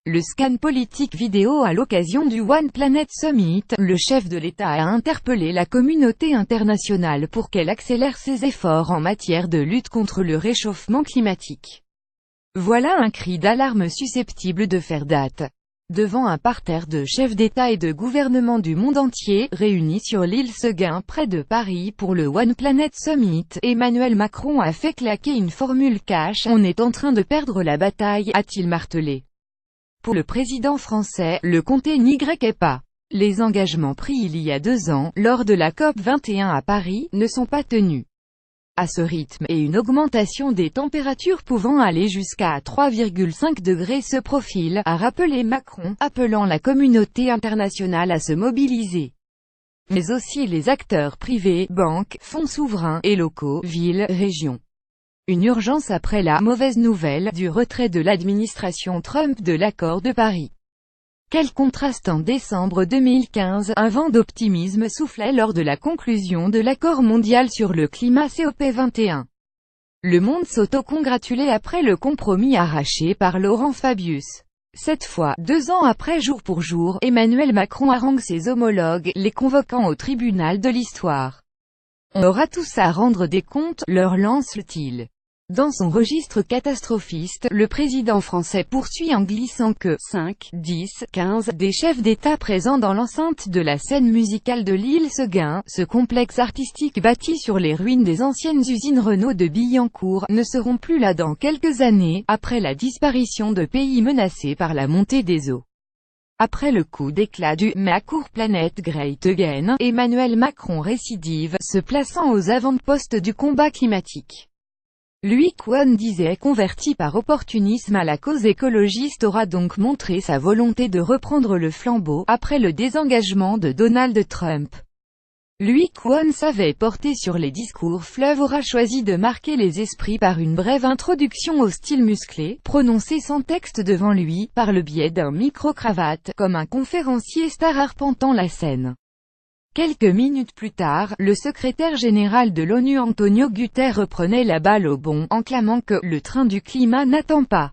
Le scan politique vidéo à l'occasion du One Planet Summit, le chef de l'État a interpellé la communauté internationale pour qu'elle accélère ses efforts en matière de lutte contre le réchauffement climatique. Voilà un cri d'alarme susceptible de faire date. Devant un parterre de chefs d'État et de gouvernement du monde entier, réunis sur l'île Seguin près de Paris pour le One Planet Summit, Emmanuel Macron a fait claquer une formule cash: on est en train de perdre la bataille, a-t-il martelé. Pour le président français, le compte n'y est pas. Les engagements pris il y a 2 ans, lors de la COP 21 à Paris, ne sont pas tenus. À ce rythme, et une augmentation des températures pouvant aller jusqu'à 3,5 degrés se profile, a rappelé Macron, appelant la communauté internationale à se mobiliser. Mais aussi les acteurs privés, banques, fonds souverains, et locaux, villes, régions. Une urgence après la mauvaise nouvelle du retrait de l'administration Trump de l'accord de Paris. Quel contraste! En décembre 2015, un vent d'optimisme soufflait lors de la conclusion de l'accord mondial sur le climat COP21. Le monde s'auto-congratulait après le compromis arraché par Laurent Fabius. Cette fois, 2 ans après, jour pour jour, Emmanuel Macron harangue ses homologues, les convoquant au tribunal de l'histoire. On aura tous à rendre des comptes, leur lance-t-il. Dans son registre catastrophiste, le président français poursuit en glissant que 5, 10, 15 des chefs d'État présents dans l'enceinte de la scène musicale de l'île Seguin, ce complexe artistique bâti sur les ruines des anciennes usines Renault de Billancourt, ne seront plus là dans quelques années, après la disparition de pays menacés par la montée des eaux. Après le coup d'éclat du « Make our planet great again », Emmanuel Macron récidive, se plaçant aux avant-postes du combat climatique. Lui Kwon disait, converti par opportunisme à la cause écologiste, aura donc montré sa volonté de reprendre le flambeau, après le désengagement de Donald Trump. Lui Kwon savait porter sur les discours fleuve, aura choisi de marquer les esprits par une brève introduction au style musclé, prononcée sans texte devant lui, par le biais d'un micro-cravate, comme un conférencier star arpentant la scène. Quelques minutes plus tard, le secrétaire général de l'ONU Antonio Guterres reprenait la balle au bond, en clamant que « le train du climat n'attend pas ».